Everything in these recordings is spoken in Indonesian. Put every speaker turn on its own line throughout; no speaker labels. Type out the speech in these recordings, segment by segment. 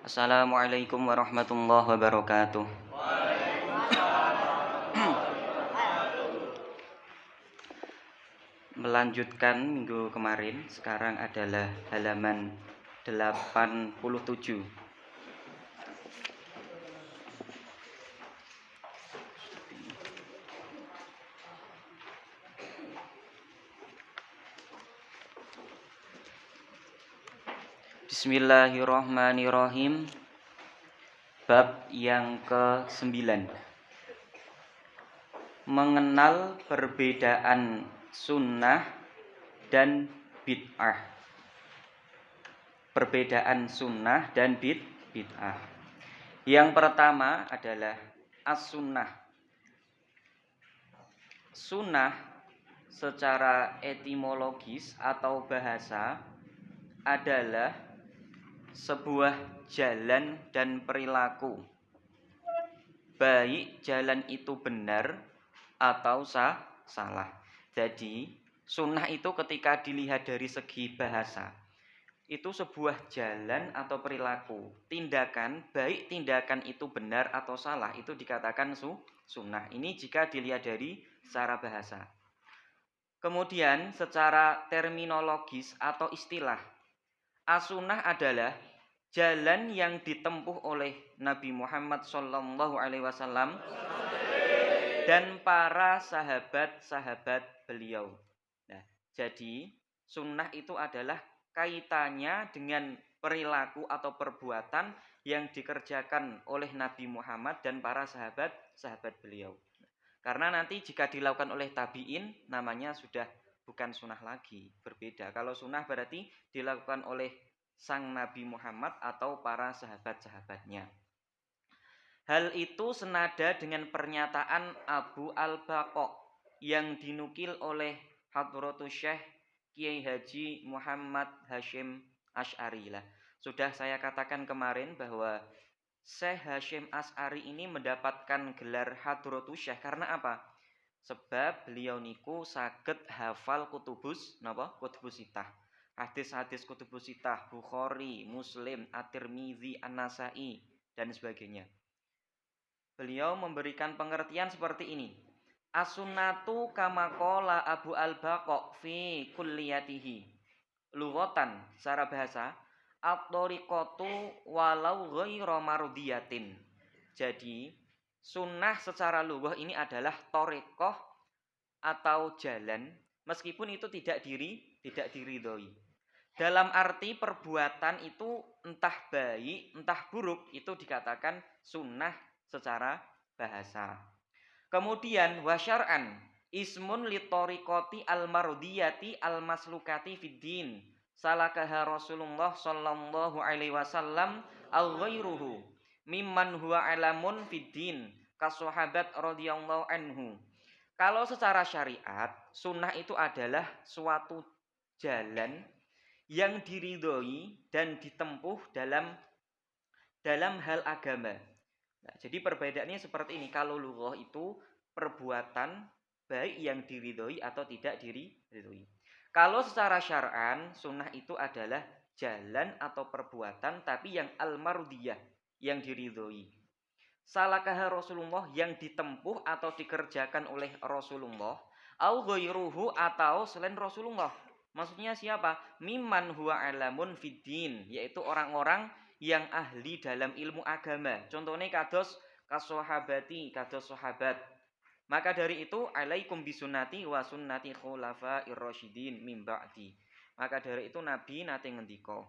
Assalamualaikum warahmatullahi wabarakatuh. Melanjutkan minggu kemarin, sekarang adalah halaman 87. Bismillahirrahmanirrahim. Bab yang ke-9. Mengenal perbedaan sunnah dan bid'ah. Perbedaan sunnah dan bid'ah. Yang pertama adalah as-sunnah. Sunnah secara etimologis atau bahasa adalah sebuah jalan dan perilaku, baik jalan itu benar atau salah. Jadi sunnah itu ketika dilihat dari segi bahasa, itu sebuah jalan atau perilaku, tindakan, baik tindakan itu benar atau salah, itu dikatakan sunnah. Ini jika dilihat dari secara bahasa. Kemudian secara terminologis atau istilah, as-sunnah adalah jalan yang ditempuh oleh Nabi Muhammad SAW dan para sahabat-sahabat beliau. Nah, jadi sunnah itu adalah kaitannya dengan perilaku atau perbuatan yang dikerjakan oleh Nabi Muhammad dan para sahabat-sahabat beliau. Karena nanti jika dilakukan oleh tabi'in, namanya sudah bukan sunnah lagi, berbeda. Kalau sunnah berarti dilakukan oleh sang Nabi Muhammad atau para sahabat-sahabatnya. Hal itu senada dengan pernyataan Abu Al-Baqa yang dinukil oleh Hadratus Syekh Kiai Haji Muhammad Hashim Asy'ari. Sudah saya katakan kemarin bahwa Syekh Hashim Asy'ari ini mendapatkan gelar Hadratus Syekh karena apa? Sebab beliau niku saged hafal kutubus sitah. Hadis-hadis kutubus sitah, Bukhari, Muslim, At-Tirmidzi, An-Nasa'i dan sebagainya. Beliau memberikan pengertian seperti ini. As-sunnatu kama qala Abu Al-Baqa fi kulliyatihi. Lughatan secara bahasa, at-thariqatu walau ghairu mardiyatin. Jadi, sunnah secara lughah ini adalah thariqah atau jalan, meskipun itu tidak diridhoi. Dalam arti perbuatan itu entah baik, entah buruk, itu dikatakan sunnah secara bahasa. Kemudian wasyar'an ismun litoriqati al-mardiyati al-maslukati fiddin salakaha Rasulullah sallallahu alaihi wasallam al-ghairuhu mimman huwa alamun fiddin kasahabat radhiyallahu anhu. Kalau secara syariat, sunnah itu adalah suatu jalan yang diridhoi dan ditempuh dalam hal agama. Nah, jadi perbedaannya seperti ini. Kalau lughah itu perbuatan baik yang diridhoi atau tidak diridhoi. Kalau secara syar'an, sunnah itu adalah jalan atau perbuatan tapi yang al-mardiyah, yang diridhoi. Salakaha Rasulullah, yang ditempuh atau dikerjakan oleh Rasulullah, au ghairuhu atau selain Rasulullah. Maksudnya siapa? Mimman huwa alamun fiddin, yaitu orang-orang yang ahli dalam ilmu agama. Contohnya kados kasahabati, kados sahabat. Maka dari itu alaikum bisunnati wa sunnati khulafair rasyidin min ba'di. Maka dari itu Nabi nate ngendika,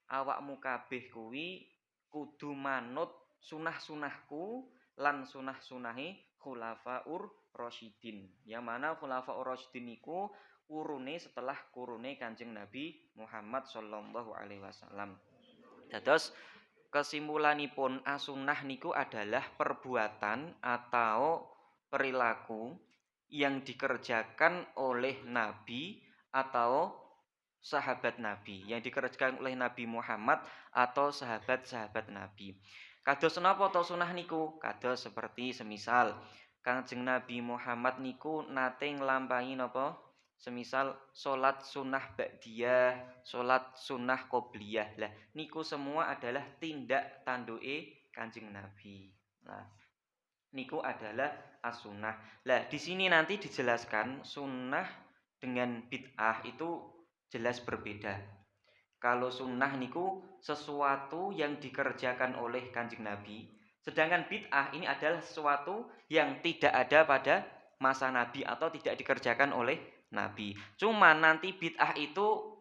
awakmu kabeh kuwi kudu manut sunah-sunahku lan sunah-sunahi khulafaur rasyidin. Yang mana khulafaur rasyidin niku kurune setelah kurune Kanjeng Nabi Muhammad sallallahu alaihi wasallam. Dados kesimpulanipun as-sunnah niku adalah perbuatan atau perilaku yang dikerjakan oleh Nabi atau sahabat Nabi, yang dikerjakan oleh Nabi Muhammad atau sahabat-sahabat Nabi. Kados napa to sunah niku? Kados seperti semisal Kanjeng Nabi Muhammad niku nate nglampahi napa? Semisal salat sunnah ba'diyah, salat sunnah qobliyah. Lah niku semua adalah tindak tanduke Kanjeng Nabi. Nah, niku adalah as-sunnah. Lah di sini nanti dijelaskan sunnah dengan bid'ah itu jelas berbeda. Kalau sunnah niku sesuatu yang dikerjakan oleh Kanjeng Nabi, sedangkan bid'ah ini adalah sesuatu yang tidak ada pada masa Nabi atau tidak dikerjakan oleh Nabi. Cuman nanti bid'ah itu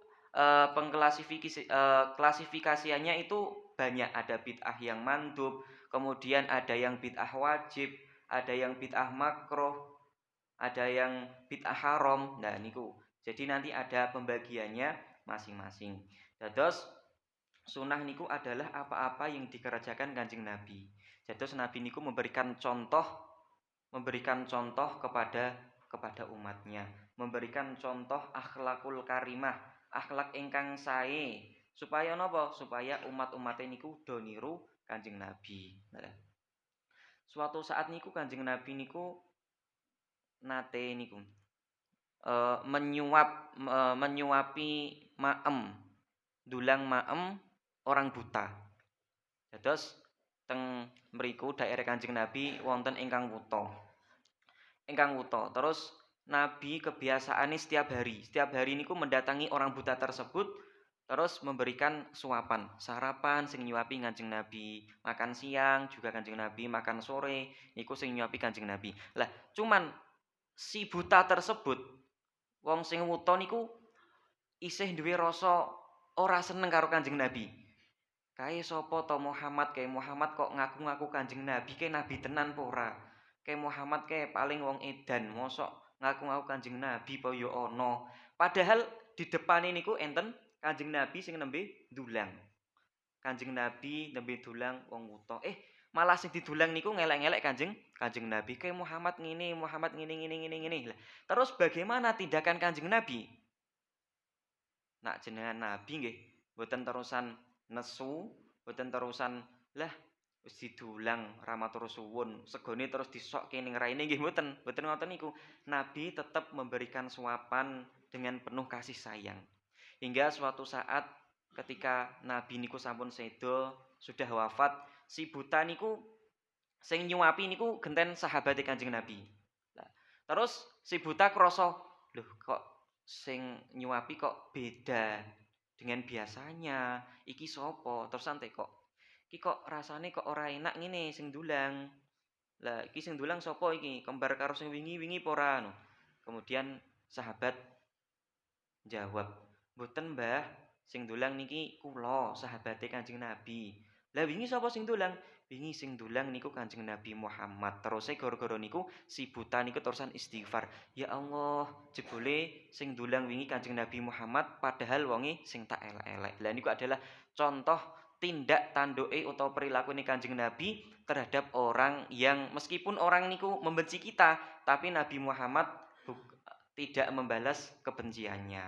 klasifikasiannya itu banyak, ada bid'ah yang mandub, kemudian ada yang bid'ah wajib, ada yang bid'ah makruh, ada yang bid'ah haram. Nah niku. Jadi nanti ada pembagiannya masing-masing. Dados sunnah niku adalah apa-apa yang dikerjakan Kanjeng Nabi. Dados Nabi niku memberikan contoh kepada umatnya, memberikan contoh akhlakul karimah, akhlak ingkang sae, supaya napa? Supaya umat-umate niku do niru Kanjeng Nabi. Nah, suatu saat niku Kanjeng Nabi niku nate niku menyuapi maem, dulang maem orang buta. Dados teng mriku daerah Kanjeng Nabi wonten ingkang wuta. Terus Nabi kebiasaane setiap hari niku mendatangi orang buta tersebut terus memberikan suapan, sarapan sing nyuapi Kanjeng Nabi, makan siang juga Kanjeng Nabi, makan sore niku sing nyuapi Kanjeng Nabi. Lah, cuman si buta tersebut, wong sing wuta niku isih duwe rasa ora seneng karo Kanjeng Nabi. Kae sapa to Muhammad, kae Muhammad kok ngaku-ngaku Kanjeng Nabi, kae nabi tenan apa ora? Kae Muhammad kae paling wong edan, mosok ngaku-ngaku Kanjeng Nabi apa ya ana. Padahal di depane niku enten Kanjeng Nabi sing nembe dulang. Kanjeng Nabi nembe dulang wong wuta. Malah sing didulang niku ngelek-ngelek Kanjeng Nabi. Kae Muhammad ngene, Muhammad ngene. Lah, terus bagaimana tindakan Kanjeng Nabi? Nak jenengan Nabi nggih mboten terusan nesu, mboten terusan lah wis didulang ra matur suwun, segone terus disokke ning raine nggih mboten ngoten niku. Nabi tetap memberikan suapan dengan penuh kasih sayang. Hingga suatu saat ketika Nabi niku sampun sedo, sudah wafat, si buta niku sing nyuapi niku genten sahabate Kanjeng Nabi. Nah, terus si buta krasa, "Loh kok sing nyuapi kok beda dengan biasanya? Iki sapa?" Terus santai kok. "Iki kok rasane kok ora enak ngene sing dulang. Lah iki sing dulang sapa iki? Kembar karo sing wingi-wingi apa ora?" No. Kemudian sahabat jawab, "Mboten, Mbah. Sing dulang niki kula, sahabate Kanjeng Nabi." Lah wingi sapa sing dulang? Wingi sing dulang niku Kanjeng Nabi Muhammad. Terus gara-gara niku si buta niku terusan istighfar. Ya Allah, jebule sing dulang wingi Kanjeng Nabi Muhammad padahal wonge sing tak elek-elek. Lah niku adalah contoh tindak tanduke utawa perilakune Kanjeng Nabi terhadap orang yang meskipun orang niku membenci kita, tapi Nabi Muhammad tidak membalas kebenciannya.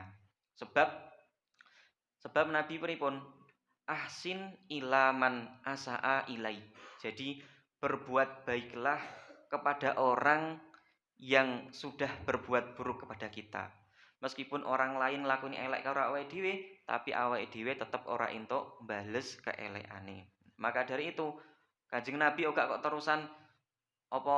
Sebab Nabi pripun? Ahsin ilaman asaa ilai. Jadi berbuat baiklah kepada orang yang sudah berbuat buruk kepada kita. Meskipun orang lain lakoni elek karo awake dhewe, tapi awake dhewe tetep ora entuk bales keelekane. Maka dari itu, Kanjeng Nabi kok terusan apa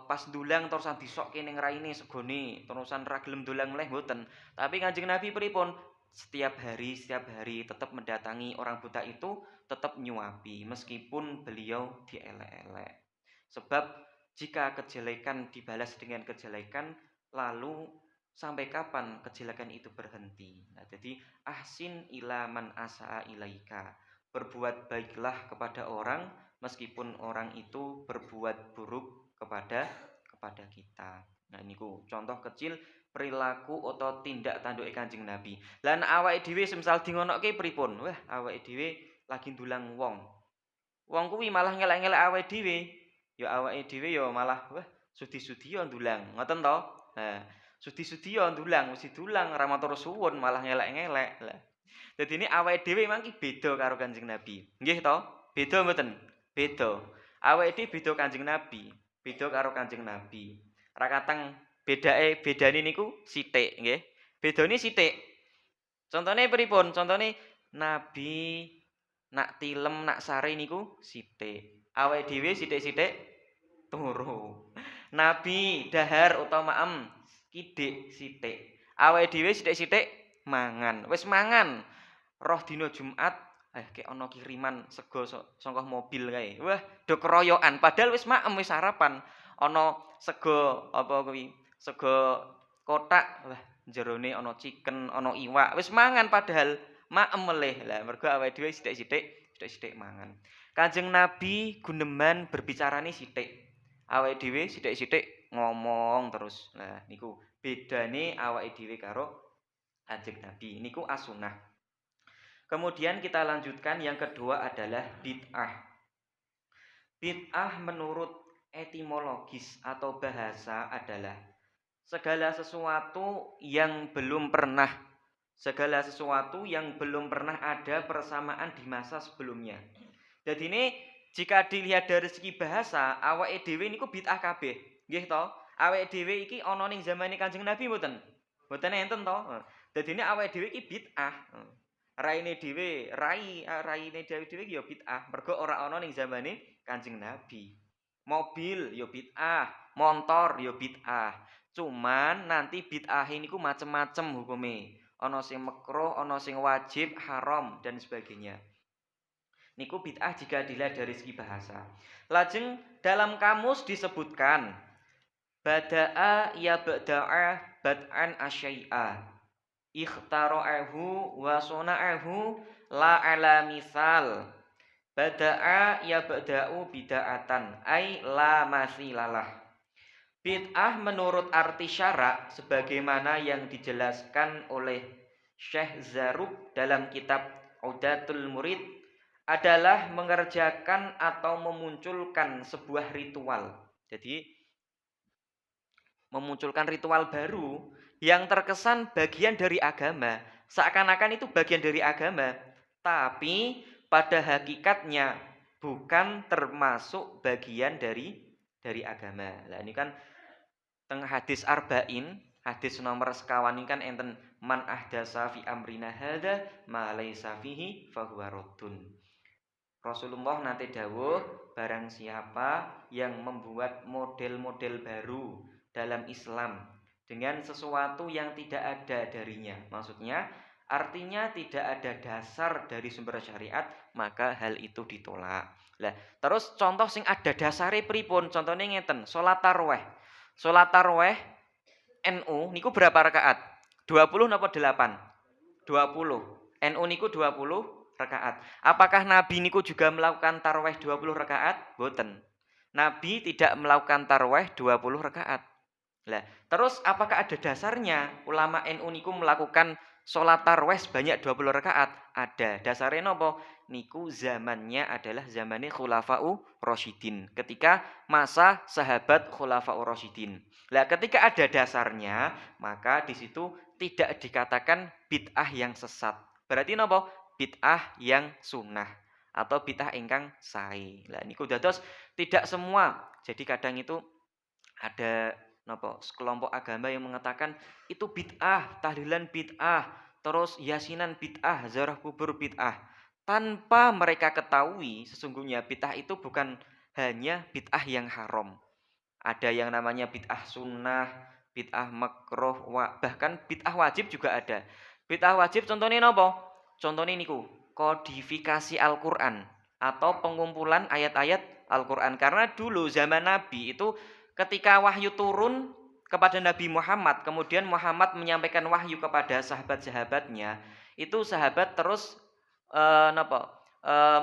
pas dulang terusan disokke ning raine segone, terusan ra gelem dulang meleh mboten. Tapi Kanjeng Nabi pripun? Setiap hari tetap mendatangi orang buta itu, tetap nyuapi meskipun beliau dielek-elek. Sebab jika kejelekan dibalas dengan kejelekan, lalu sampai kapan kejelekan itu berhenti? Nah, jadi ahsin ilaman asaa ilaika. Berbuat baiklah kepada orang meskipun orang itu berbuat buruk kepada kita. Nah niku contoh kecil perilaku atau tindak tanduke Kanjeng Nabi. Lan awake dhewe semisal dingonoke pripun? Wah, awake dhewe lagi ndulang wong. Wong kuwi malah ngelek-ngelek awake dhewe. Ya awake dhewe ya malah wah sudi-sudi ya ndulang. Ngoten to? Nah, sudi-sudi ya ndulang, mesti dulang ra matur suwun malah ngelek-ngelek. Lah. Dadi ini awake dhewe mangki beda karo Kanjeng Nabi. Nggih to? Beda mboten? Beda. Awake dhewe beda Kanjeng Nabi, beda karo Kanjeng Nabi. Ra kateng Bedane niku sithik nggih. Bedane sithik. Contone pripun? Contone Nabi nak tilem nak sare niku sithik. Awake dhewe sithik-sithik turu. Nabi dahar utawa maem kidik sithik. Awake dhewe sithik-sithik mangan. Wis mangan. Roh dina Jumat, kek ana kiriman sego saka mobil kae. Wah, do keroyokan padahal wis maem wis sarapan. Ana sego apa kuwi? Sego kotak, wah jerone ana chicken, ana iwak. Wis mangan padahal maem melih. Lah mergo awake dhewe sithik-sithik mangan. Kanjeng Nabi guneman berbicarane sithik. Awake dhewe sithik-sithik ngomong terus. Nah, niku bedane awake dhewe karo Kanjeng Nabi. Niku as-sunnah. Kemudian kita lanjutkan yang kedua adalah bid'ah. Bid'ah menurut etimologis atau bahasa adalah segala sesuatu yang belum pernah ada persamaan di masa sebelumnya. Jadi ini jika dilihat dari segi bahasa, awake dhewe niku bid'ah kabeh. Nggih to? Awake dhewe iki ana ning zamane Kanjeng Nabi mboten? Mboten enten to? Dadi ini awake dhewe iki bid'ah. Raine dhewe iki ya bid'ah, mergo ora ana ning zamane Kanjeng Nabi. Mobil ya bid'ah, montor ya bid'ah. Cuman nanti bid'ah niku macem-macem hukume. Ana sing makruh, ana sing wajib, haram dan sebagainya. Niku bid'ah jika dilihat dari segi bahasa. Lajeng dalam kamus disebutkan bada'a ya bada'a bad'an asyai'a. Ikhtara'ahu wa suna'ahu la ala misal. Bada'a ya bada'u bida'atan ay la masilalah. Bid'ah menurut arti syara sebagaimana yang dijelaskan oleh Syekh Zarub dalam kitab Udatul Murid adalah mengerjakan atau memunculkan sebuah ritual. Jadi memunculkan ritual baru yang terkesan bagian dari agama, seakan-akan itu bagian dari agama, tapi pada hakikatnya bukan termasuk bagian dari agama. Lah ini kan teng hadis arba'in, hadis nomor sekawan ini kan enten man ahdasa fi amrina hadza ma laisa fihi fahuwa raddun. Rasulullah nanti dawuh, barang siapa yang membuat model-model baru dalam Islam dengan sesuatu yang tidak ada darinya. Maksudnya, artinya tidak ada dasar dari sumber syariat, maka hal itu ditolak. Lah, terus contoh sing ada dasare pripun? Contohnya ngeten, salat tarawih. Salat tarawih NU niku berapa rakaat? 20 napa 8? 20. NU niku 20 rakaat. Apakah Nabi niku juga melakukan tarawih 20 rakaat? Boten. Nabi tidak melakukan tarawih 20 rakaat. Lah, terus apakah ada dasarnya ulama NU niku melakukan sholat tarawih sebanyak 20 rakaat? Ada. Dasarnya napa? Niku zamannya adalah zamannya Khulafa'u Rasyidin. Ketika masa sahabat Khulafa'u Rasyidin. Lah, ketika ada dasarnya, maka di situ tidak dikatakan bid'ah yang sesat. Berarti napa? Bid'ah yang sunnah atau bid'ah ingkang sae. Lah niku dados tidak semua. Jadi kadang itu ada napa sekelompok agama yang mengatakan itu bid'ah, tahlilan bid'ah, terus yasinan bid'ah, ziarah kubur bid'ah. Tanpa mereka ketahui sesungguhnya bid'ah itu bukan hanya bid'ah yang haram. Ada yang namanya bid'ah sunnah, bid'ah makruh, bahkan bid'ah wajib juga ada. Bid'ah wajib contohnya napa? Contohnya niku, kodifikasi Al-Qur'an atau pengumpulan ayat-ayat Al-Qur'an. Karena dulu zaman Nabi itu ketika wahyu turun kepada Nabi Muhammad, kemudian Muhammad menyampaikan wahyu kepada sahabat-sahabatnya, itu sahabat terus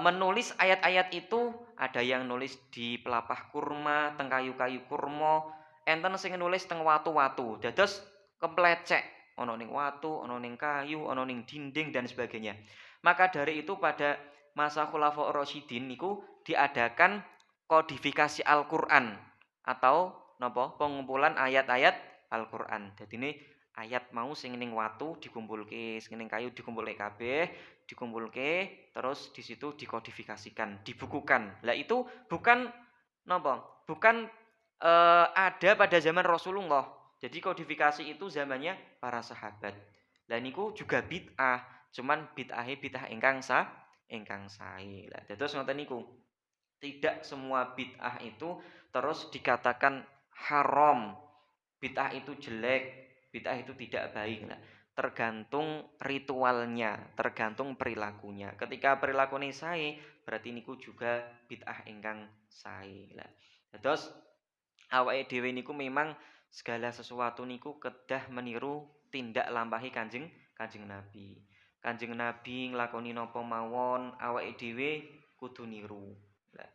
menulis ayat-ayat itu, ada yang nulis di pelapah kurma, teng kayu-kayu kurma, enten sing nulis teng watu-watu. Dados keplecek, ana ning watu, ana ning kayu, ana ning dinding dan sebagainya. Maka dari itu pada masa Khulafaur Rasyidin niku diadakan kodifikasi Al-Qur'an atau napa pengumpulan ayat-ayat Al-Qur'an. Dadi ini ayat mau sing ning watu dikumpulke, sing ning kayu dikumpulke kabeh, dikumpulke terus di situ dikodifikasikan, dibukukan. Lah itu bukan napa? Bukan ada pada zaman Rasulullah. Jadi kodifikasi itu zamannya para sahabat. Lah niku juga bid'ah, cuman bid'ah ingkang sae. Lah dados ngoten niku. Tidak semua bid'ah itu terus dikatakan haram. Bid'ah itu jelek, bid'ah itu tidak baik. Nah, tergantung ritualnya, tergantung perilakunya. Ketika perilakunya sae, berarti niku juga bid'ah ingkang sae. Lah, terus awake dhewe niku memang segala sesuatu niku kedah meniru tindak lampahi Kanjeng Nabi. Kanjeng Nabi nglakoni napa mawon, awake dhewe kudu niru. Lah,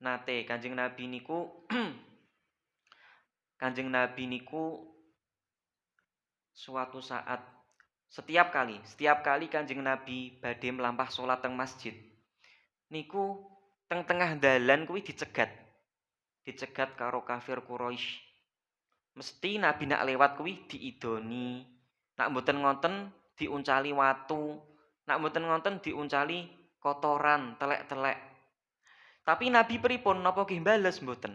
nate Kanjeng Nabi niku Kanjeng Nabi niku suatu saat setiap kali Kanjeng Nabi badhe mlampah salat teng masjid niku teng tengah dalan kuwi dicegat karo kafir Quraisy. Mesti Nabi nak lewat kuwi diidoni. Nak mboten ngonten diuncali watu. Nak mboten ngonten diuncali kotoran, telek-telek. Tapi Nabi pripun napa nggih bales mboten?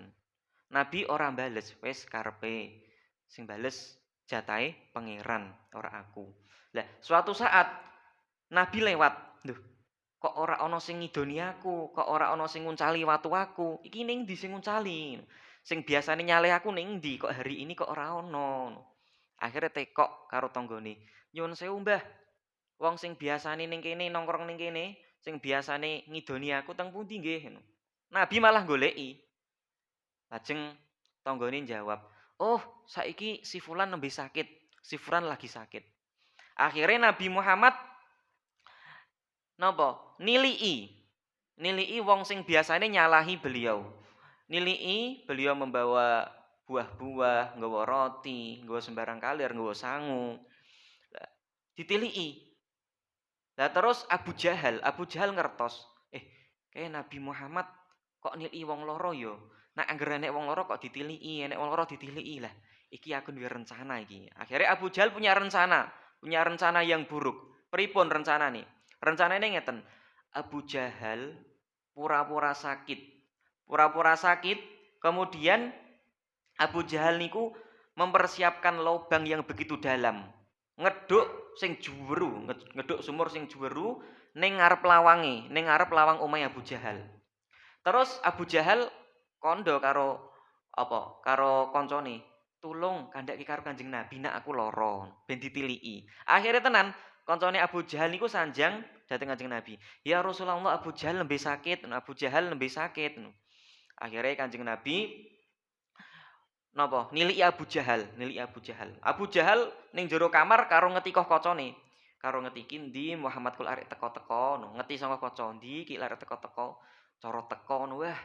Nabi ora bales, wis karepe. Sing bales jatahe pangeran, ora aku. Lah, suatu saat Nabi lewat. Lho, kok ora ana sing ngidoni aku, kok ora ana sing nguncali watu aku. Iki ning ndi sing nguncali? Sing biasane nyaleh aku ning ndi kok hari ini kok ora ana. Akhire tekok karo tanggane. Nyuwun sewu, Mbah. Wong sing biasane ning kene nongkrong ning kene, sing biasane ngidoni aku teng pundi nggih? Nabi malah goleki. Lajeng tanggane jawab, "Oh, saiki si fulan nembe sakit. Si fulan lagi sakit." Akhirnya Nabi Muhammad napa? Nilii wong sing biasane nyalahi beliau. Nilii beliau membawa buah-buah, nggawa roti, nggawa sembarang kalir, nggawa sangu. Lah, ditiliki. Lah terus Abu Jahal ngertos, kayak Nabi Muhammad kok nilii wong loro ya. Nah, angger enek wong loro kok ditiliki, enek wong loro ditiliki lah. Iki aku duwe rencana iki. Akhirnya Abu Jahal punya rencana yang buruk. Pripun rencanane? Rencanane ngeten. Abu Jahal pura-pura sakit. Pura-pura sakit, kemudian Abu Jahal niku mempersiapkan lubang yang begitu dalam. Ngeduk sing juweru, ngeduk sumur sing juweru ning ngarep lawange, ning ngarep lawang omahe Abu Jahal. Terus Abu Jahal kondo karo apa? Karo koncone, "Tulung kandhake karo Kanjeng Nabi nak aku lara, ben ditiliki." Akhire tenan koncone Abu Jahal niku sanjang dhateng Kanjeng Nabi. "Ya Rasulullah, Abu Jahal nembe sakit, Abu Jahal nembe sakit." Akhire Kanjeng Nabi napa? Niliki Abu Jahal. Abu Jahal ning jero kamar karo ngetikoh kacane. Karo ngetiki ndi Muhammad kul arek teko-teko, ngeti saka kaca ndi ki arek teko-teko. Cara teko wah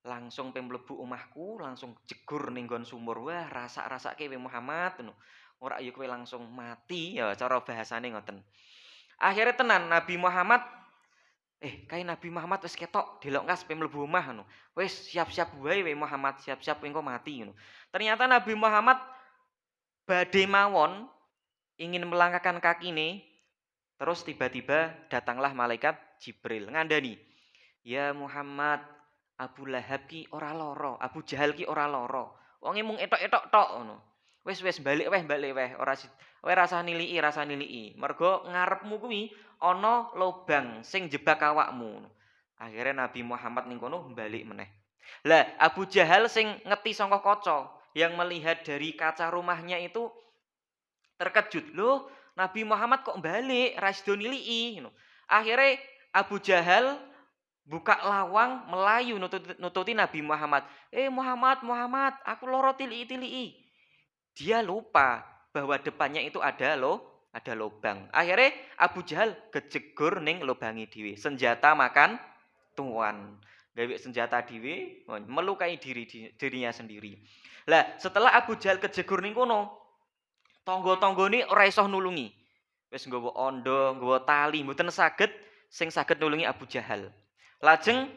langsung pe mlebu omahku, langsung jegur ning nggon sumur. Wah, rasak-rasake we Muhammad ngono. Ora ya kowe langsung mati, ya cara bahasane ngoten. Akhirnya tenan Nabi Muhammad kae Nabi Muhammad wis ketok delok ngas pe mlebu omah ngono. Wis siap-siap wae we Muhammad, siap-siap engko mati ngono. Ternyata Nabi Muhammad badhe mawon ingin melangkahkan kakine, terus tiba-tiba datanglah malaikat Jibril ngandani, "Ya Muhammad, Abu Lahab ki ora lara, Abu Jahal ki ora lara. Wonge mung etok-etok tok ngono. Wis balik weh, ora kowe rasa niliki. Mergo ngarepmu kuwi ana lobang sing jebak awakmu." Akhirnya Nabi Muhammad ning kono balik meneh. Lah, Abu Jahal sing ngeti saka kaca, yang melihat dari kaca rumahnya itu terkejut. Loh, Nabi Muhammad kok balik, ra sida niliki ngono. Akhire Abu Jahal buka lawang melayu nututi Nabi Muhammad. Muhammad, aku lara tiliki." Dia lupa bahwa depannya itu ada lobang. Akhirnya Abu Jahal kejegur ning lobangi dhewe. Senjata makan tuan. Gawe senjata dhewe melukai dirinya sendiri. Lah, setelah Abu Jahal kejegur ning kono, tangga-tanggane ora iso nulungi. Wis nggawa ondo, nggawa tali, mboten saged sing saged nulungi Abu Jahal. Lajeng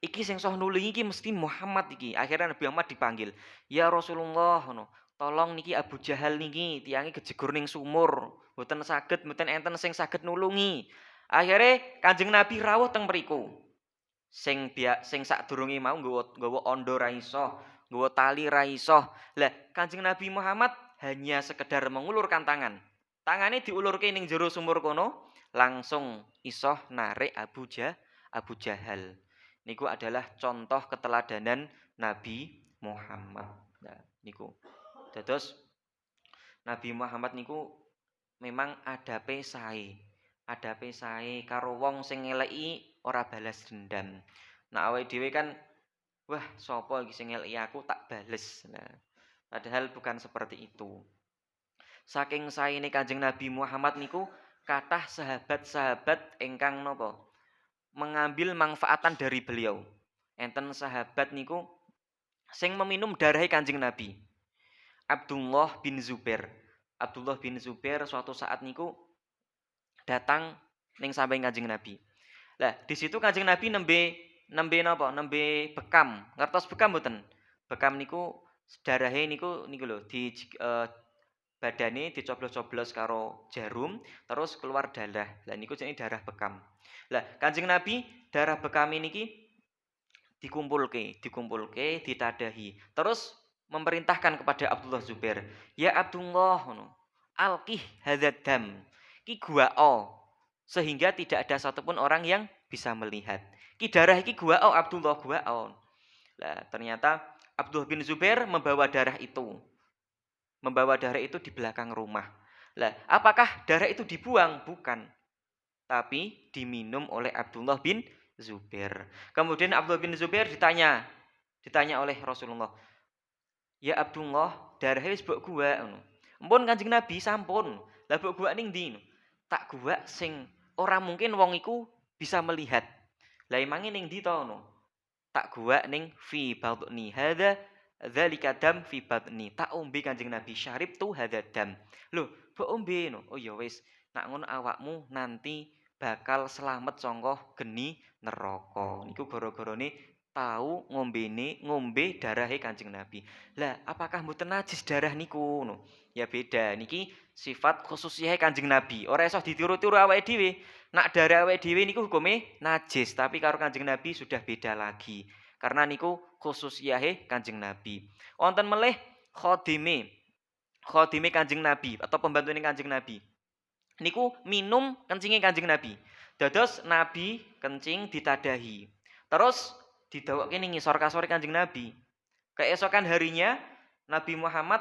iki sing iso nulungi iki mesti Muhammad iki. Akhirnya Nabi Muhammad dipanggil. "Ya Rasulullah ngono. Tolong niki Abu Jahal niki tiange kejegur ning sumur. Mboten saged, mboten enten sing saged nulungi." Akhirnya Kanjeng Nabi rawuh teng mriku. Sing sadurunge mau nggawa ondo ra iso, nggawa tali ra iso. Lah Kanjeng Nabi Muhammad hanya sekedar mengulurkan tangan. Tangane diulurke ning jero sumur kono, langsung iso narik Abu Jahal. Niku adalah contoh keteladanan Nabi Muhammad. Nah, niku. Dados Nabi Muhammad niku memang adape sae. Adape sae karo wong sing ngeleki ora balas dendam. Nah, awake dhewe kan wah, sapa iki sing ngeleki aku tak bales. Nah, padahal bukan seperti itu. Saking saene Kanjeng Nabi Muhammad niku kathah sahabat-sahabat ingkang napa? Mengambil manfaatan dari beliau. Enten sahabat niku sing meminum darahe Kanjeng Nabi. Abdullah bin Zubair. Abdullah bin Zubair suatu saat niku datang ning samping Kanjeng Nabi. Lah, di situ Kanjeng Nabi nembe nembe napa? Nembe bekam. Ngertos bekam mboten? Bekam niku darahe niku lho badane dicoblos-coblos karo jarum terus keluar darah. Lah niku jenenge darah bekam. Lah, Kanjeng Nabi darah bekam niki dikumpulke, ditadahi. Terus memerintahkan kepada Abdullah Zubair, "Ya Abdullah ngono, alqih hadzal dam." Ki guao sehingga tidak ada satupun orang yang bisa melihat. Ki darah iki guao Abdullah guao. Lah ternyata Abdullah bin Zubair membawa darah itu. Membawa darah itu di belakang rumah. Lah, apakah darah itu dibuang? Bukan. Tapi diminum oleh Abdullah bin Zubair. Kemudian Abdullah bin Zubair ditanya oleh Rasulullah, "Ya Abdullah, darahnya wis mbok gua ngono." "Ampun Kanjeng Nabi, sampun." "Lah mbok gua ning ndi?" "Tak gua sing ora mungkin wong iku bisa melihat." "Lah emange ning ndi to ngono?" "Tak gua ning fi batni hadza dzalika dam fi batni." Tak ombe Kanjeng Nabi, syarib tu hadza dam. "Lho, mbok ombe no." "Oh ya wis, nak ngono awakmu nanti bakal selamat saka geni neraka." Niku gara-garane tahu ngombe darahe Kanjeng Nabi. Lah, apakah mboten najis darah niku ngono? Ya beda. Niki sifat khususiyahe Kanjeng Nabi. Ora iso ditiru-tiru awake dhewe. Nak darah awake dhewe niku hukume najis, tapi karo Kanjeng Nabi sudah beda lagi. Karena niku khususiyahe Kanjeng Nabi. Wonten melih khadime Kanjeng Nabi atau pembantune Kanjeng Nabi. Niku minum kencinge Kanjeng Nabi. Dados Nabi kencing ditadahi. Terus didawokke ning ngisor kasore Kanjeng Nabi. Keesokan harinya Nabi Muhammad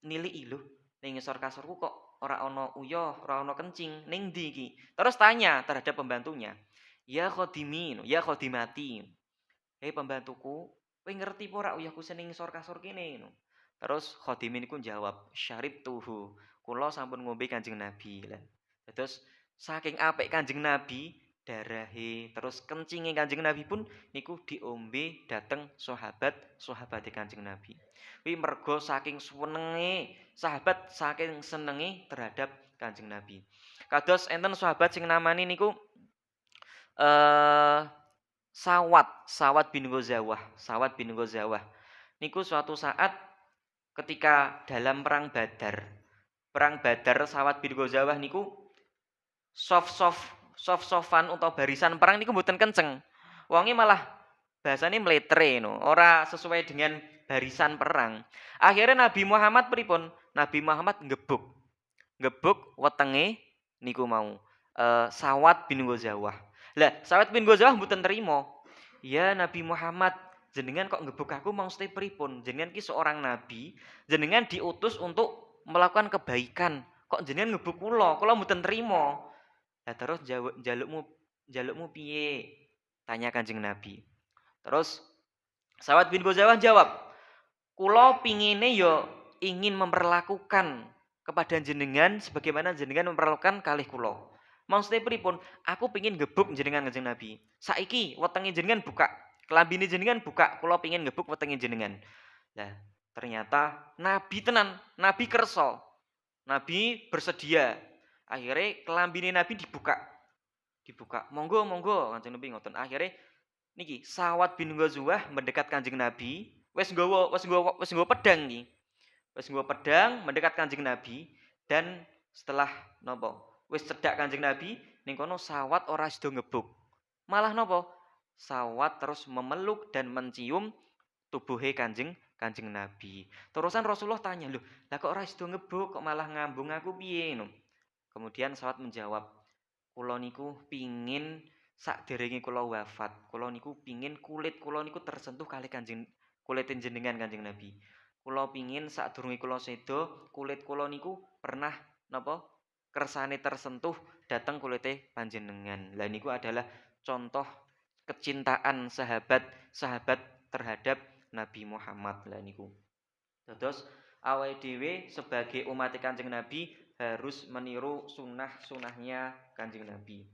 niliki lho ning ngisor kasurku kok ora ana uyah, ora ana kencing, ning ndi iki? Terus tanya terhadap pembantunya, "Ya khadimi, ya khadimati." "Hei pembantuku, kowe ngerti apa ora uyahku sing ning ngisor kasur kene?" Terus khadimin niku jawab, "Syaribtuhu." Kula sampun ngombe Kanjeng Nabi. Lah, terus saking apik Kanjeng Nabi, darahe terus kencinge Kanjeng Nabi pun niku diombe dateng sahabat-sahabate Kanjeng Nabi. Kuwi mergo saking senenge sahabat saking senenge terhadap Kanjeng Nabi. Kados enten sahabat sing namane niku eh Sawat bin Ghazawah. Niku suatu saat ketika dalam Perang Badar Sawat bin Ghazawah niku soft-sofan utawa barisan perang niku mboten kenceng. Wonge malah bahasane mletre no, ora sesuai dengan barisan perang. Akhirnya Nabi Muhammad pripun? Nabi Muhammad ngebuk wetenge niku mau Sawat bin Ghazawah. Lah, Sawat bin Ghazawah mboten trima. "Ya Nabi Muhammad, jenengan kok ngebuk aku maksudnya pripun? Jenengan ki seorang nabi, jenengan diutus untuk melakukan kebaikan. Kok jenengan ngebuk kula mboten trima." Lah terus jalukmu piye? Tanya Kanjeng Nabi. Terus Sawat bin Ghazawah jawab, "Kula pingine ya ingin memperlakukan kepada jenengan sebagaimana jenengan memperlakukan kalih kula." Maksudnya pripun? "Aku pingin gebuk jenengan Kanjeng Nabi. Saiki wetenge jenengan buka, kelambine jenengan buka, kula pingin gebuk wetenge jenengan." Lah, ternyata Nabi tenan, Nabi kersa. Nabi bersedia. Akhirnya kelambine Nabi dibuka. "Monggo, monggo." Kanjeng Nabi ngoten. Akhirnya niki Sawat bin Ghazawah mendekat Kanjeng Nabi, wis nggawa pedang iki. Wis nggawa pedang mendekat Kanjeng Nabi dan setelah napa? Wis cedhak Kanjeng Nabi, ning kono Sawat ora sida ngebuk. Malah napa? Sawat terus memeluk dan mencium tubuhe Kanjeng Kanjeng Nabi. Terusan Rasulullah tanya, "Loh, lah kok ora sido ngebuk, kok malah ngambung aku piye?" No. Kemudian sahabat menjawab, "Kula niku pingin sakderenge kula wafat, kula niku pingin kulit kula niku tersentuh kali kulit jenengan Kanjeng Nabi. Kula pingin sadurunge kula sedo, kulit kula niku pernah napa kersane tersentuh dateng kulite panjenengan." Lah niku adalah contoh kecintaan sahabat terhadap Nabi Muhammad lah niku. Dados awake dhewe sebagai umat Kanjeng Nabi harus meniru sunnah-sunnahnya Kanjeng Nabi.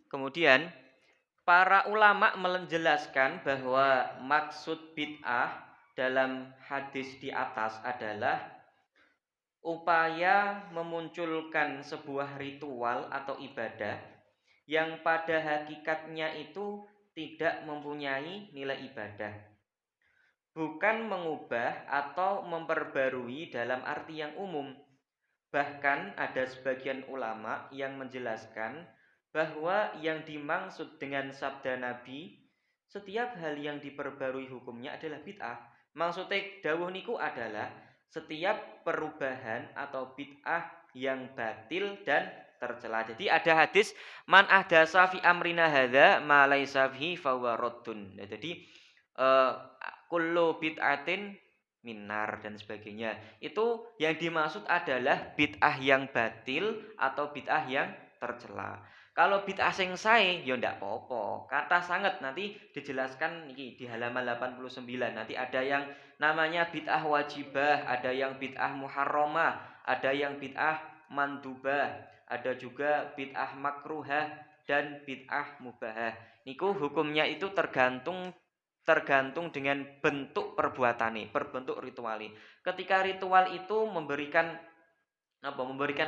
Kemudian para ulama menjelaskan bahwa maksud bid'ah dalam hadis di atas adalah upaya memunculkan sebuah ritual atau ibadah yang pada hakikatnya itu tidak mempunyai nilai ibadah. Bukan mengubah atau memperbarui dalam arti yang umum. Bahkan ada sebagian ulama yang menjelaskan bahwa yang dimaksud dengan sabda Nabi, setiap hal yang diperbarui hukumnya adalah bid'ah. Maksudnya dawuh niku adalah setiap perubahan atau bid'ah yang batil dan tercela. Jadi ada hadis man ahdasa fi amrina hadza ma laisa fihi fahuwa raddun. Nah, jadi kullu bid'atin minar dan sebagainya. Itu yang dimaksud adalah bid'ah yang batil atau bid'ah yang tercela. Kalau bid'ah sing sae ya ndak apa-apa. Kata sangat nanti dijelaskan iki di halaman 89. Nanti ada yang namanya bid'ah wajibah, ada yang bid'ah muharramah, ada yang bid'ah mandubah, ada juga bid'ah makruhah dan bid'ah mubahah. Niku hukumnya itu tergantung dengan bentuk perbuatane, berbentuk rituali. Ketika ritual itu memberikan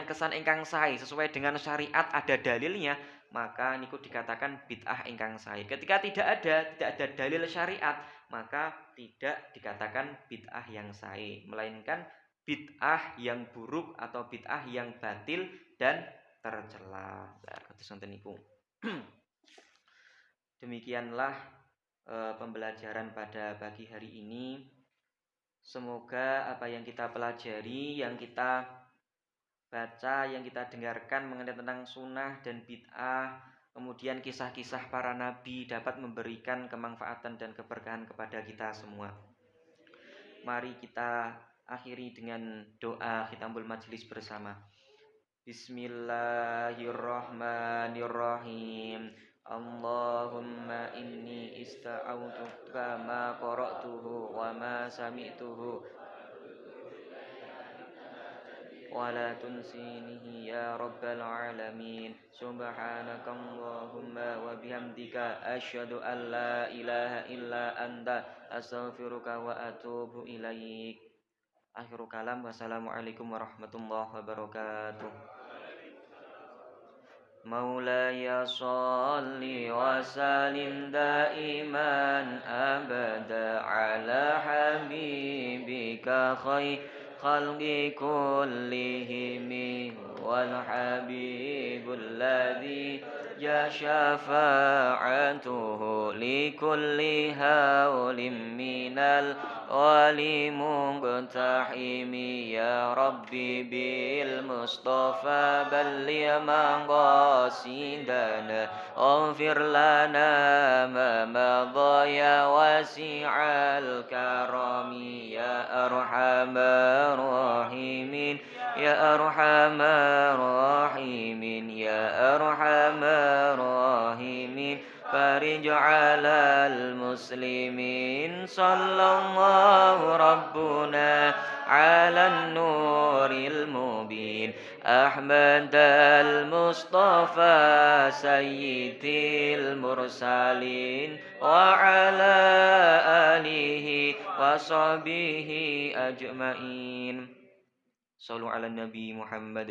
kesan ingkang sae sesuai dengan syariat, ada dalilnya, maka niku dikatakan bid'ah ingkang sae. Ketika tidak ada dalil syariat, maka tidak dikatakan bid'ah yang sae, melainkan bid'ah yang buruk atau bid'ah yang batil dan tercela. Nah, kados ngoten niku. Demikianlah pembelajaran pada pagi hari ini. Semoga apa yang kita pelajari, yang kita baca, yang kita dengarkan mengenai tentang sunnah dan bid'ah, kemudian kisah-kisah para nabi dapat memberikan kemanfaatan dan keberkahan kepada kita semua. Mari kita akhiri dengan doa khitatul majelis bersama. Bismillahirrahmanirrahim. Allahumma inni ista'autuka ma qara'tuhu wa ma sami'tuhu wa la tunsinihi ya rabbal alamin. Subhanakallahumma wa bihamdika asyhadu an la ilaha illa anta astaghfiruka wa atubu ilaik. Akhirul kalam, wassalamualaikum warahmatullahi wabarakatuh. مولاي صل وسلم دائما أبدا على حبيبك خير خلق كلهم والحبيب الذي جاء شفاعته لكل هول من الولي مقتحم يا ربي بالمصطفى بلغ مقاصدنا اغفر لنا ما مضى يا واسع الكرم يا أرحم الراحمين يا أرحم الراحمين يا أرحم الراحمين فرج على المسلمين صلى الله ربنا على النور المبين أحمد المصطفى سيد المرسلين وعلى آله وصحبه أجمعين. صلوا على النبي محمد.